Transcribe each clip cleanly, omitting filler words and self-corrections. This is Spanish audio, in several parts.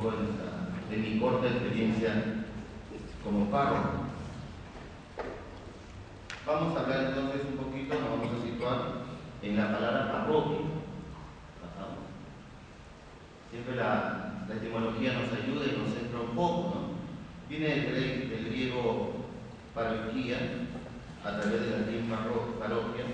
poco de mi corta experiencia como párroco. Vamos a hablar entonces un poquito, nos vamos a situar en la palabra parroquia. Siempre la etimología nos ayuda y nos centra un poco, ¿no? Viene del griego paroquía, a través del latín parroquia.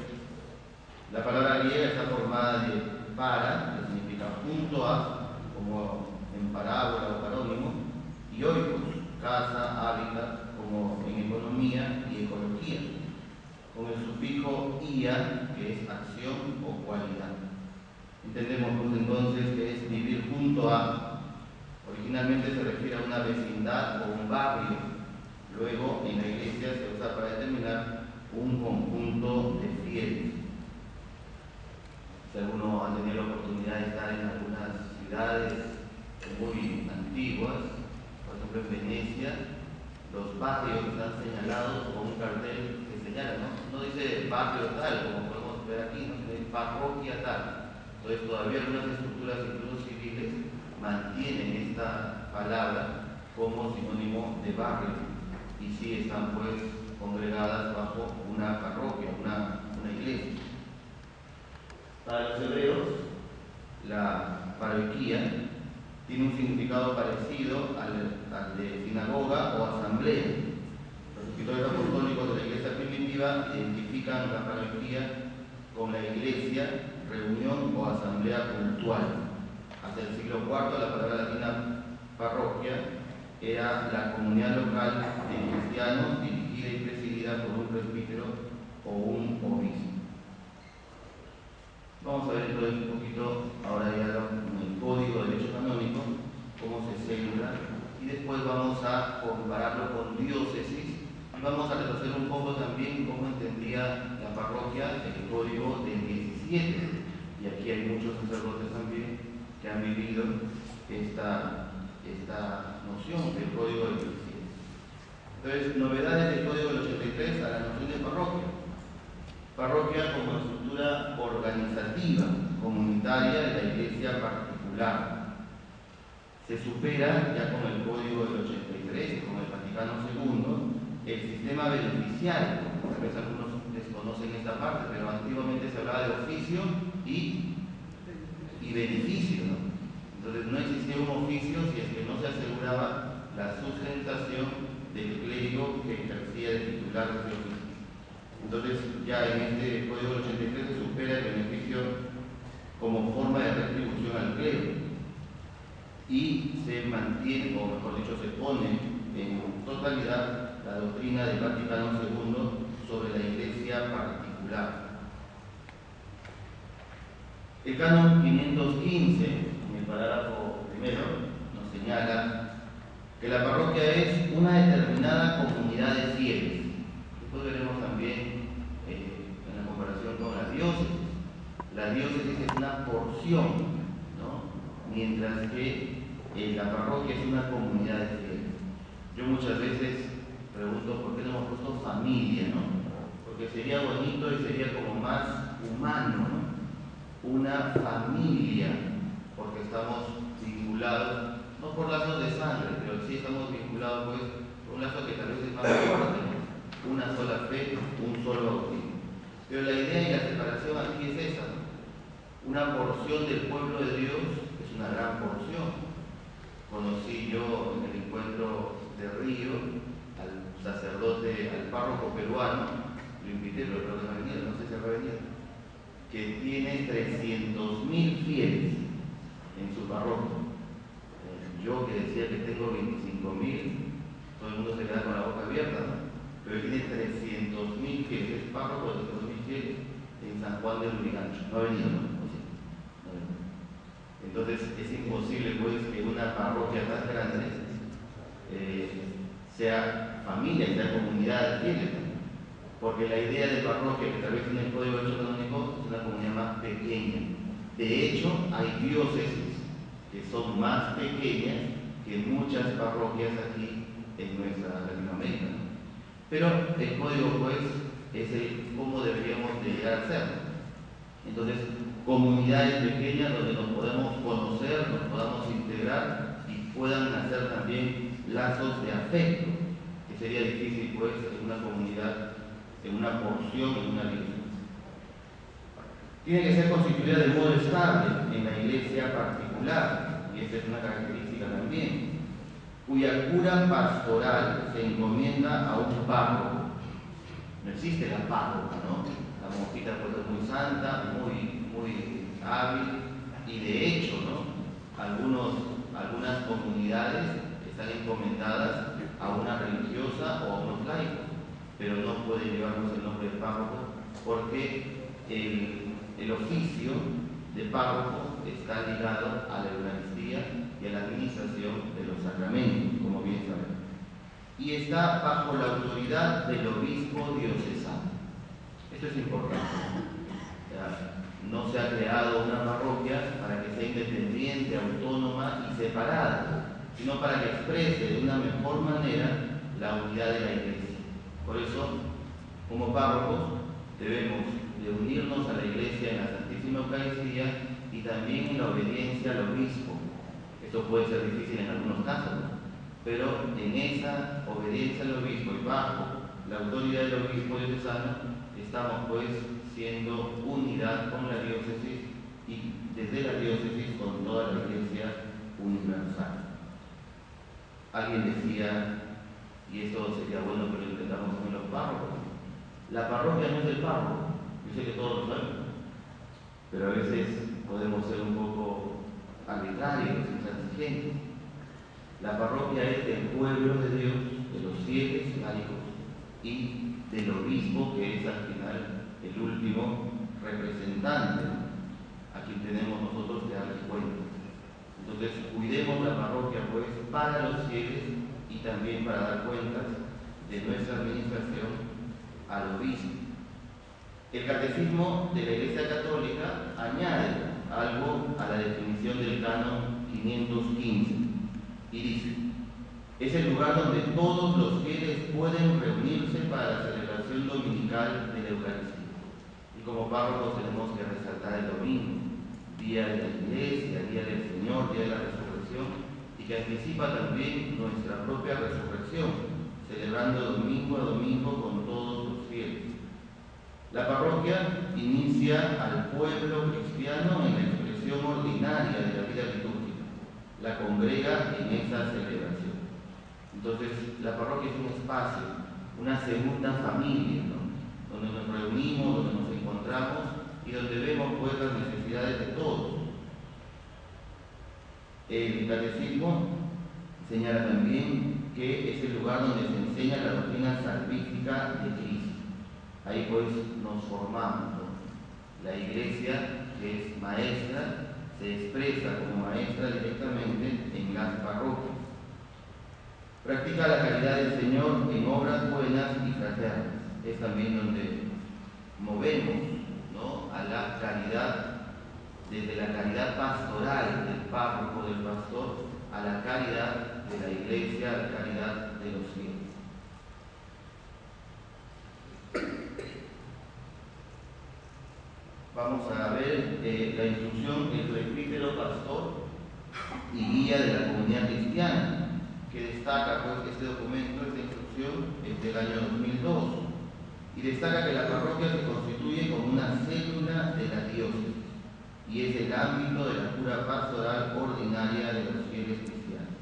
La palabra griega está formada de para, que significa junto a, como en parábola o parónimo, y oikos, casa, hábitat, como en economía y ecología, con el sufijo ia, que es acción o cualidad. Entendemos pues entonces que es vivir junto a. Originalmente se refiere a una vecindad o un barrio. Luego en la iglesia se usa para determinar un conjunto de fieles. Si alguno ha tenido la oportunidad de estar en algunas ciudades muy antiguas, por ejemplo en Venecia, los barrios están señalados con un cartel que señala, no dice barrio tal, como podemos ver aquí, no dice parroquia tal. Entonces todavía algunas estructuras, incluso civiles, mantienen esta palabra como sinónimo de barrio y sí están pues congregadas bajo una parroquia, una iglesia. Para los hebreos, la paroquía tiene un significado parecido al de sinagoga o asamblea. Los escritores apostólicos de la iglesia primitiva identifican la paroquía con la iglesia, reunión o asamblea cultural. Hasta el siglo IV la palabra latina parroquia era la comunidad local de cristianos dirigida y presidida por un presbítero o un obispo. Vamos a ver entonces un poquito, ahora ya en el Código de Derecho Canónico, cómo se centra, y después vamos a compararlo con diócesis, y vamos a retroceder un poco también cómo entendía la parroquia el Código del 17, y aquí hay muchos sacerdotes también que han vivido esta noción del Código del 17. Entonces, novedades del Código del 83 a la noción de parroquia. Parroquia como estructura organizativa, comunitaria de la iglesia particular. Se supera ya con el Código del 83, con el Vaticano II, el sistema beneficiario. Tal vez algunos desconocen esta parte, pero antiguamente se hablaba de oficio y beneficio, ¿no? Entonces no existía un oficio si es que no se aseguraba la sustentación del clérigo que ejercía de titular de ese oficio. Entonces ya en este Código del 83 se supera el beneficio como forma de retribución al clero y se mantiene, o mejor dicho, se pone en totalidad la doctrina del Vaticano II sobre la iglesia particular. El canon 515, en el parágrafo primero, nos señala que la parroquia es una determinada comunidad de fieles. Después veremos también en la comparación con la diócesis. La diócesis es una porción, ¿no? Mientras que la parroquia es una comunidad de fieles. Yo muchas veces pregunto por qué no hemos puesto familia, ¿no? Porque sería bonito y sería como más humano, ¿no? Una familia, porque estamos vinculados, no por lazos de sangre, pero sí estamos vinculados pues por un lazo que tal vez es más fuerte, ¿no? Una sola fe, un solo bautismo. Pero la idea y la separación aquí es esa, ¿no? Una porción del pueblo de Dios es una gran porción. Conocí yo en el encuentro de Río al sacerdote, al párroco peruano, lo invité, pero creo que no ha venido, no sé si habrá venido, que tiene 300.000 fieles en su parroquia. Yo que decía que tengo 25.000, todo el mundo se queda con la boca abierta, ¿no? Pero él tiene 300.000 fieles, es párroco de 300.000 fieles en San Juan de Lurigancho. No ha venido, ¿no? Entonces es imposible pues que una parroquia tan grande sea familia, sea comunidad de fieles, ¿no? Porque la idea de parroquia que tal vez en el Código de Derecho Canónico es una comunidad más pequeña. De hecho, hay diócesis que son más pequeñas que muchas parroquias aquí en nuestra Latinoamérica, ¿no? Pero el código pues es el cómo deberíamos de llegar a ser. Entonces, comunidades pequeñas donde nos podemos conocer, nos podamos integrar y puedan nacer también lazos de afecto, que sería difícil pues en una comunidad, en una porción, en una diócesis. Tiene que ser constituida de modo estable en la iglesia particular, y esta es una característica también, cuya cura pastoral se encomienda a un párroco. No existe la párroca, ¿no? La monjita puede ser muy santa, muy hábil, y de hecho, ¿no? Algunas comunidades están encomendadas a una religiosa o a unos laicos, pero no pueden llevarnos el nombre de párroco porque el oficio de párroco está ligado a la Eucaristía y a la administración de los sacramentos, como bien sabemos. Y está bajo la autoridad del obispo diocesano. Esto es importante. No se ha creado una parroquia para que sea independiente, autónoma y separada, sino para que exprese de una mejor manera la unidad de la Iglesia. Por eso, como párrocos, debemos de unirnos a la Iglesia en la Santísima Eucaristía y también en la obediencia al obispo. Esto puede ser difícil en algunos casos, ¿no? Pero en esa obediencia al obispo y bajo la autoridad del obispo diocesano, estamos pues siendo unidad con la diócesis y desde la diócesis con toda la Iglesia universal. Alguien decía, y esto sería bueno que lo entendamos en los párrocos, la parroquia no es del párroco. Yo sé que todos lo saben, pero a veces podemos ser un poco arbitrarios, intransigentes. La parroquia es del pueblo de Dios, de los fieles laicos y del obispo, que es al final el último representante a quien tenemos nosotros que darle cuenta. Entonces, cuidemos la parroquia pues para los fieles y también para dar cuentas de nuestra administración al obispo. El Catecismo de la Iglesia Católica añade algo a la definición del canon 515 y dice: es el lugar donde todos los fieles pueden reunirse para la celebración dominical de la Eucaristía. Y como párrocos tenemos que resaltar el domingo, día de la Iglesia, día del Señor, día de la resurrección, y que anticipa también nuestra propia resurrección, celebrando domingo a domingo con todos los fieles. La parroquia inicia al pueblo cristiano en la expresión ordinaria de la vida litúrgica, la congrega en esa celebración. Entonces, la parroquia es un espacio, una segunda familia, ¿no? Donde nos reunimos, donde nos encontramos y donde vemos pues las necesidades de todos. El Catecismo señala también que es el lugar donde se enseña la doctrina salvífica de Cristo. Ahí pues nos formamos, ¿no? La Iglesia, que es maestra, se expresa como maestra directamente en las parroquias. Practica la caridad del Señor en obras buenas y fraternas. Es también donde movemos, ¿no?, a la caridad, desde la caridad pastoral del párroco, del pastor, a la caridad de la Iglesia, a la caridad de los fieles. Vamos a ver la instrucción, el presbítero, pastor y guía de la comunidad cristiana, que destaca pues este documento, esta instrucción es del año 2002, y destaca que la parroquia se constituye como una célula de la diócesis y es el ámbito de la cura pastoral ordinaria de los fieles cristianos.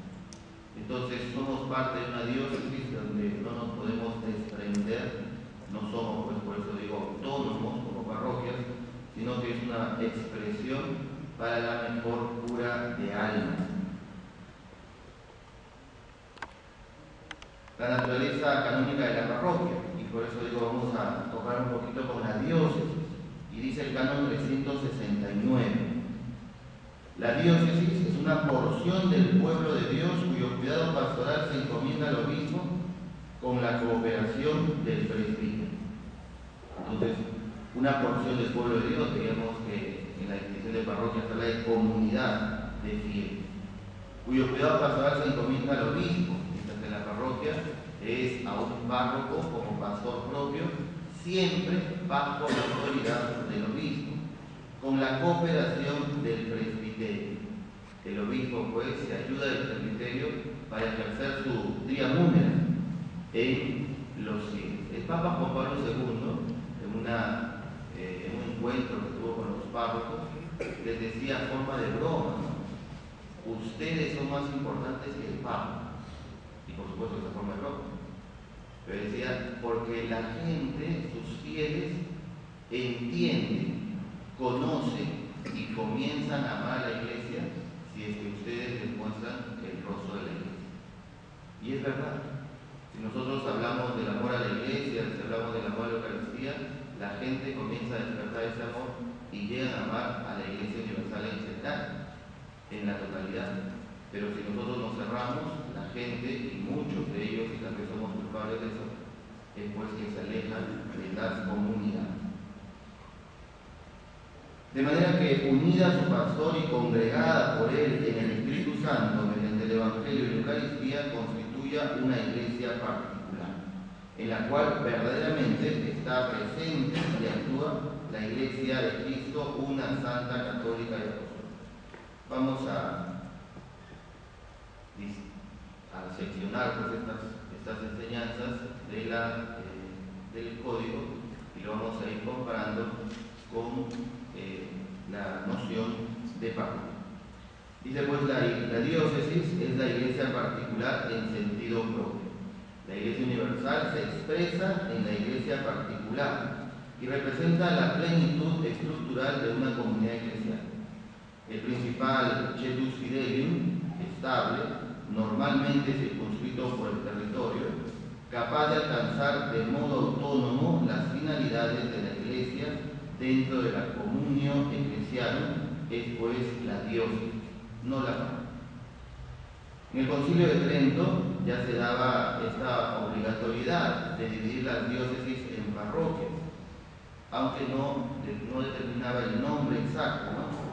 Entonces somos parte de una diócesis donde no nos podemos desprender, no somos, pues por eso digo, autónomos como parroquias, sino que es una expresión para la mejor cura de almas. La naturaleza canónica de la parroquia, y por eso digo, vamos a tocar un poquito con la diócesis, y dice el canon 369. La diócesis es una porción del pueblo de Dios cuyo cuidado pastoral se encomienda al obispo con la cooperación del presbítero. Entonces, una porción del pueblo de Dios, digamos que en la definición de parroquia se habla de comunidad de fieles, cuyo cuidado pastoral se encomienda al obispo, mientras que la parroquia es a un párroco como pastor propio, siempre bajo la autoridad del obispo, con la cooperación del presbiterio. El obispo pues se ayuda ayuda del presbiterio para ejercer su tria munera en los fieles. El Papa Juan Pablo II, en un encuentro que tuvo con los párrocos, les decía a forma de broma, ¿no? Ustedes son más importantes que el Papa. Y por supuesto esa forma de broma. Pero decía, porque la gente, sus fieles, entienden, conocen y comienzan a amar a la iglesia si es que ustedes les muestran el rostro de la iglesia. Y es verdad. Si nosotros hablamos del amor a la iglesia, si hablamos del amor a la Eucaristía, la gente comienza a despertar ese amor y llegan a amar a la Iglesia Universal en general, en la totalidad. Pero si nosotros nos cerramos, la gente, y muchos de ellos, y también somos culpables de eso, es pues que se alejan de la comunidad. De manera que, unida a su pastor y congregada por él en el Espíritu Santo, mediante el Evangelio y la Eucaristía, constituya una iglesia particular, en la cual verdaderamente está presente y actúa la Iglesia de Cristo, una santa, católica y apostólica. Vamos a seccionar pues, estas enseñanzas del código y lo vamos a ir comparando con la noción de parroquia. Dice pues, la diócesis es la iglesia particular en sentido propio. La iglesia universal se expresa en la iglesia particular y representa la plenitud estructural de una comunidad eclesial. El principal cetus fidelium, estable, normalmente circunscrito por el territorio, capaz de alcanzar de modo autónomo las finalidades de la iglesia dentro de la comunio eclesial, es pues la diócesis, no la parroquia. En el Concilio de Trento ya se daba esta obligatoriedad de dividir las diócesis en parroquias, aunque no determinaba el nombre exacto, ¿no?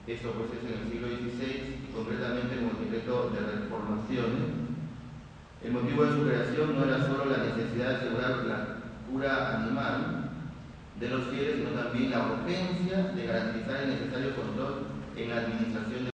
Esto pues es en el siglo XVI y concretamente con el decreto de reformación. El motivo de su creación no era solo la necesidad de asegurar la cura animal de los fieles, sino también la urgencia de garantizar el necesario control en la administración de